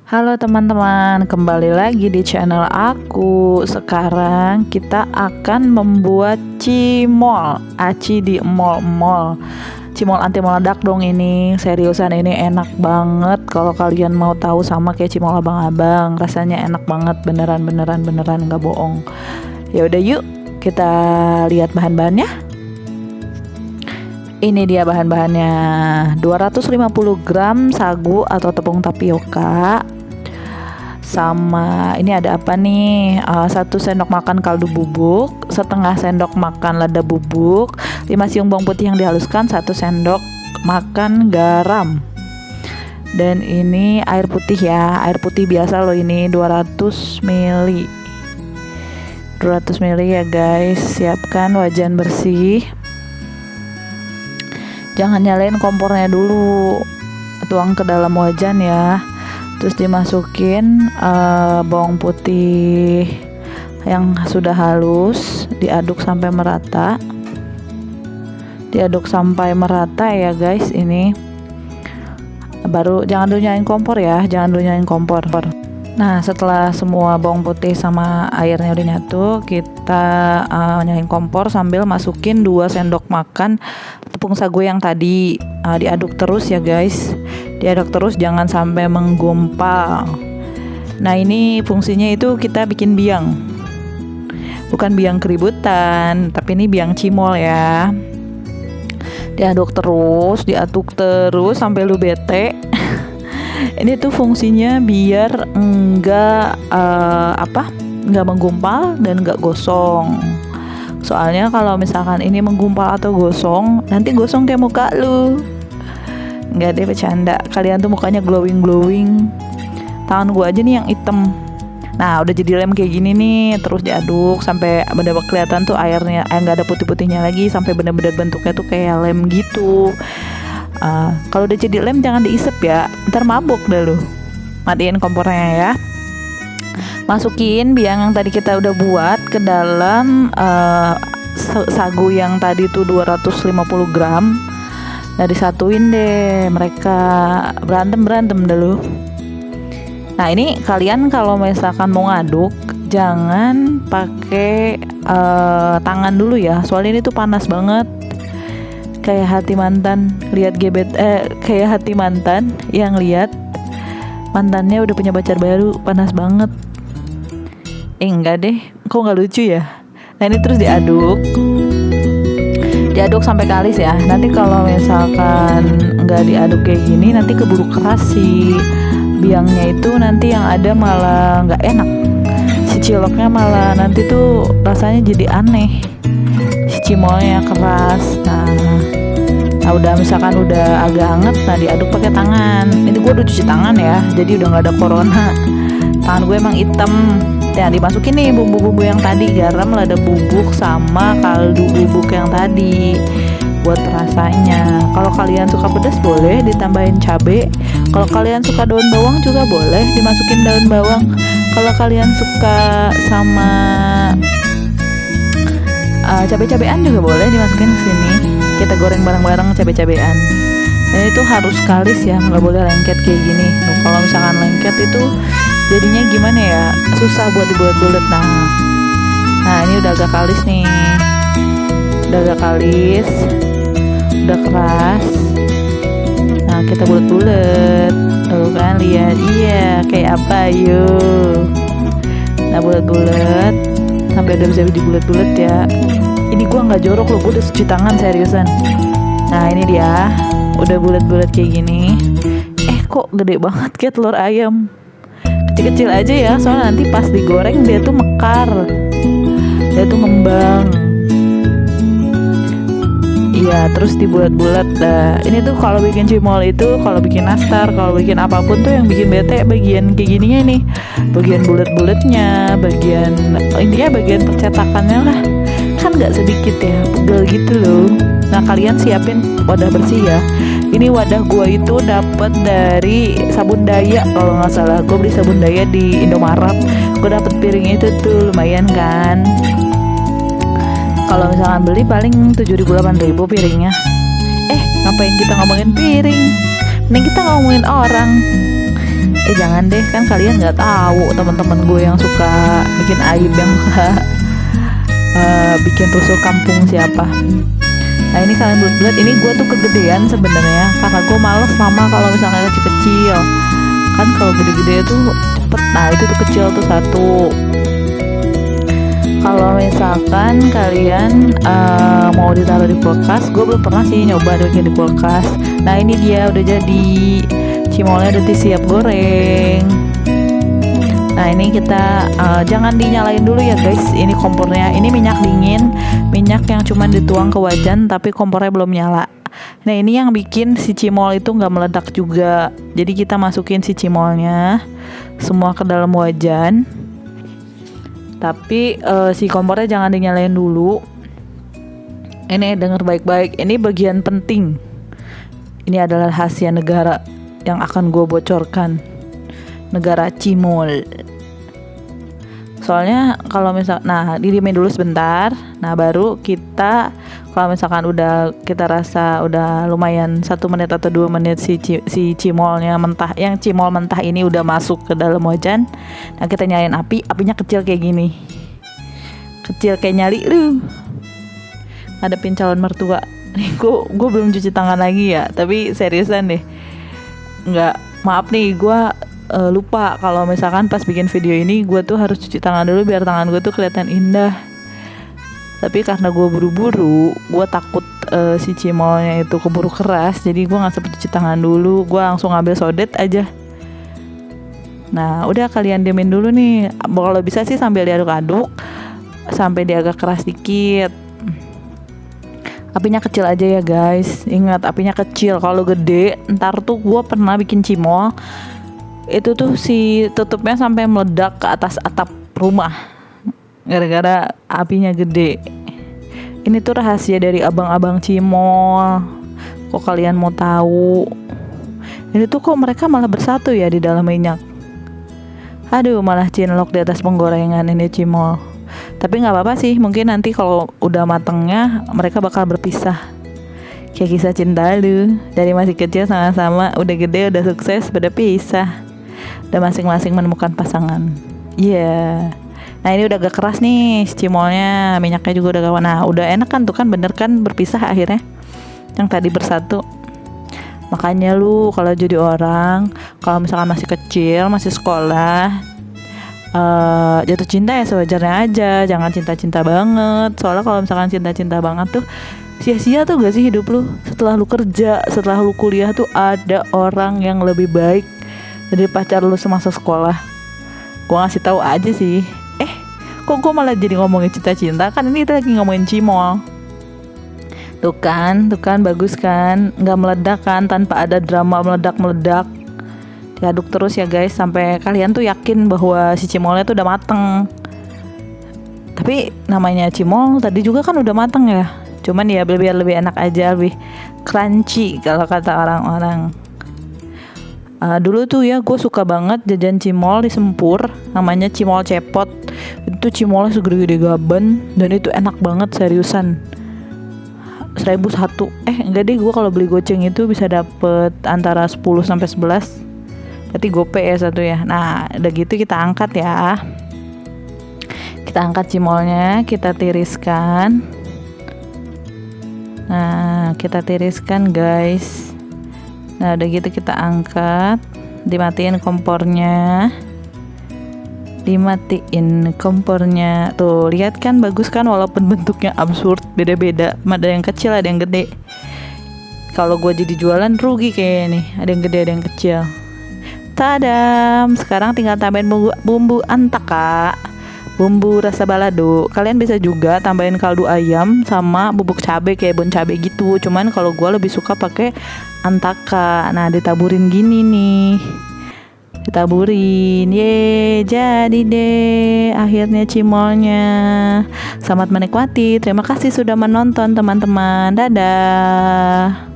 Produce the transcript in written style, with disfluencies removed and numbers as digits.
Halo teman-teman, kembali lagi di channel aku. Sekarang kita akan membuat cimol aci di mall-mall. Cimol anti meledak dong ini. Seriusan ini enak banget. Kalau kalian mau tahu sama kayak cimol abang-abang, rasanya enak banget, beneran nggak bohong. Ya udah yuk, kita lihat bahan-bahannya. Ini dia bahan-bahannya. 250 gram sagu atau tepung tapioka. Sama ini ada apa nih, 1 sendok makan kaldu bubuk, setengah sendok makan lada bubuk, 5 siung bawang putih yang dihaluskan, 1 sendok makan garam. Dan ini air putih ya, air putih biasa loh ini 200 ml. 200 ml ya guys. Siapkan wajan bersih. Jangan nyalain kompornya dulu, tuang ke dalam wajan ya. Terus dimasukin bawang putih yang sudah halus, diaduk sampai merata. Diaduk sampai merata ya guys ini. Baru jangan dulu nyalain kompor ya, jangan dulu nyalain kompor. Nah, setelah semua bawang putih sama airnya udah nyatu, kita nyalain kompor sambil masukin 2 sendok makan tepung sagu yang tadi. Diaduk terus ya guys, diaduk terus, jangan sampai menggumpal. Nah, ini fungsinya itu kita bikin biang, bukan biang keributan, tapi ini biang cimol ya. Diaduk terus sampai lu bete. Ini tuh fungsinya biar enggak menggumpal dan enggak gosong. Soalnya kalau misalkan ini menggumpal atau gosong, nanti gosong kayak muka lu. Enggak deh, bercanda. Kalian tuh mukanya glowing. Tangan gua aja nih yang hitam. Nah, udah jadi lem kayak gini nih. Terus diaduk sampai bener-bener kelihatan tuh airnya, nggak ada putih-putihnya lagi, sampai bener-bener bentuknya tuh kayak lem gitu. Kalau udah jadi lem jangan diisep ya, ntar mabuk dah lu. Matiin kompornya ya. Masukin biang yang tadi kita udah buat ke dalam sagu yang tadi tuh 250 gram. Nah, disatuin deh, mereka berantem dulu. Nah, ini kalian kalau misalkan mau ngaduk jangan pakai tangan dulu ya, soalnya ini tuh panas banget. Kayak hati mantan lihat kayak hati mantan yang lihat mantannya udah punya pacar baru, panas banget. Enggak deh, kok nggak lucu ya. Nah, ini terus diaduk sampai kalis ya. Nanti kalau misalkan nggak diaduk kayak gini, nanti keburu keras si biangnya itu, nanti yang ada malah nggak enak. Si ciloknya malah nanti tuh rasanya jadi aneh. Si cimolnya keras. Nah, udah misalkan udah agak hangat, nah diaduk pakai tangan. Ini gue udah cuci tangan ya, jadi udah nggak ada corona. Tangan gue emang hitam. Nah, dimasukin nih bumbu-bumbu yang tadi, garam, lada bubuk, sama kaldu bubuk yang tadi buat rasanya. Kalau kalian suka pedas boleh ditambahin cabai. Kalau kalian suka daun bawang juga boleh dimasukin daun bawang. Kalau kalian suka sama cabai-cabean juga boleh dimasukin ke sini. Kita goreng bareng-bareng cabai-cabean. Dan itu harus kalis ya, nggak boleh lengket kayak gini. Kalau misalkan lengket itu jadinya gimana ya, susah buat dibulet-bulet. Nah, ini udah agak kalis nih, udah agak kalis, udah keras. Nah, kita bulet-bulet tuh kan, lihat, iya kayak apa, yuk. Nah, bulet-bulet sampai udah bisa dibulet-bulet ya. Ini gua nggak jorok loh, gua udah cuci tangan seriusan. Nah, ini dia udah bulet-bulet kayak gini. Kok gede banget kayak telur ayam. Kecil-kecil aja ya, soalnya nanti pas digoreng dia tuh mekar, dia tuh ngembang. Iya, terus dibulat-bulat. Ini tuh kalau bikin cimol itu, kalau bikin nastar, kalau bikin apapun tuh yang bikin bete bagian kayak gininya nih, bagian bulat-bulatnya, intinya bagian percetakannya lah. Kan nggak sedikit ya, pegel gitu loh. Nah, kalian siapin wadah bersih ya. Ini wadah gua itu dapat dari Sabun Daya kalau nggak salah. Gua beli Sabun Daya di Indomaret. Gua dapet piring itu tuh lumayan kan. Kalau misalkan beli paling 7.000-8.000 piringnya. Ngapain kita ngomongin piring? Mending kita ngomongin orang. Jangan deh, kan kalian nggak tahu teman-teman gue yang suka bikin aib, yang suka bikin rusuh kampung siapa. Nah ini kalian lihat, ini gue tuh kegedean sebenarnya karena gue males lama kalau misalnya kecil-kecil. Kan kalau gede-gede tuh cepet. Nah itu tuh kecil tuh satu. Kalau misalkan kalian mau ditaruh di kulkas, gue belum pernah sih nyoba bikin di kulkas. Nah ini dia udah jadi, cimolnya udah siap goreng. Nah ini kita jangan dinyalain dulu ya guys, ini kompornya. Ini minyak dingin, minyak yang cuman dituang ke wajan tapi kompornya belum nyala. Nah ini yang bikin si cimol itu nggak meledak juga. Jadi kita masukin si cimolnya semua ke dalam wajan, tapi si kompornya jangan dinyalain dulu. Ini denger baik-baik, ini bagian penting. Ini adalah rahasia negara yang akan gue bocorkan, negara cimol. Soalnya kalau misal, nah didiemin dulu sebentar. Nah baru kita, kalau misalkan udah kita rasa udah lumayan 1 menit atau 2 menit si cimolnya mentah, yang cimol mentah ini udah masuk ke dalam wajan. Nah kita nyalain api, apinya kecil kayak gini, kecil kayak nyali lu ngadepin calon mertua. Gue belum cuci tangan lagi ya, tapi seriusan deh, nggak, maaf nih, gue lupa kalau misalkan pas bikin video ini gue tuh harus cuci tangan dulu biar tangan gue tuh kelihatan indah. Tapi karena gue buru-buru, gue takut si cimolnya itu keburu keras, jadi gue nggak sempet cuci tangan dulu, gue langsung ngambil sodet aja. Nah udah, kalian diemin dulu nih. Kalau bisa sih sambil diaduk-aduk sampai dia agak keras dikit. Apinya kecil aja ya guys, ingat apinya kecil. Kalau gede, ntar tuh gue pernah bikin cimol itu tuh si tutupnya sampai meledak ke atas atap rumah gara-gara apinya gede. Ini tuh rahasia dari abang-abang cimol. Kok kalian mau tahu? Ini tuh kok mereka malah bersatu ya di dalam minyak. Aduh, malah cinlok di atas penggorengan ini cimol. Tapi nggak apa-apa sih, mungkin nanti kalau udah matengnya mereka bakal berpisah. Kayak kisah cinta lu, dari masih kecil sama-sama, udah gede udah sukses pada pisah. Udah masing-masing menemukan pasangan. Iya. Nah ini udah agak keras nih cimolnya, minyaknya juga udah kawan. Nah udah enak kan tuh kan, bener kan berpisah akhirnya, yang tadi bersatu. Makanya lu kalau jadi orang, kalau misalkan masih kecil, masih sekolah, jatuh cinta ya sewajarnya aja, jangan cinta-cinta banget. Soalnya kalau misalkan cinta-cinta banget tuh sia-sia tuh gak sih hidup lu. Setelah lu kerja, setelah lu kuliah tuh ada orang yang lebih baik dari pacar lu semasa sekolah. Gua ngasih tahu aja sih. Kok gue malah jadi ngomongin cinta-cinta? Kan ini kita lagi ngomongin cimol. Tuh kan bagus kan, nggak meledak kan, tanpa ada drama meledak-meledak. Diaduk terus ya guys sampai kalian tuh yakin bahwa si cimolnya tuh udah mateng. Tapi namanya cimol tadi juga kan udah mateng ya. Cuman ya lebih enak aja, lebih crunchy kalau kata orang-orang. Dulu tuh ya gue suka banget jajan cimol di Sempur, namanya cimol cepot. Itu cimolnya segede-gede gaban dan itu enak banget seriusan. 1.000 satu. Enggak deh, gue kalau beli goceng itu bisa dapet antara 10 sampai 11. Berarti gope ya satu ya. Nah udah gitu kita angkat ya. Kita angkat cimolnya, kita tiriskan. Nah kita tiriskan guys. Nah udah gitu kita angkat, dimatiin kompornya. Tuh lihat kan bagus kan, walaupun bentuknya absurd, beda-beda, ada yang kecil ada yang gede. Kalau gue jadi jualan rugi kayaknya nih, ada yang gede ada yang kecil. Tadam, sekarang tinggal tambahin bumbu antaka, bumbu rasa balado. Kalian bisa juga tambahin kaldu ayam sama bubuk cabai kayak bon cabai gitu. Cuman kalau gue lebih suka pakai antaka. Nah ditaburin gini nih, ditaburin. Jadi deh akhirnya cimolnya. Selamat menikmati. Terima kasih sudah menonton teman-teman. Dadah.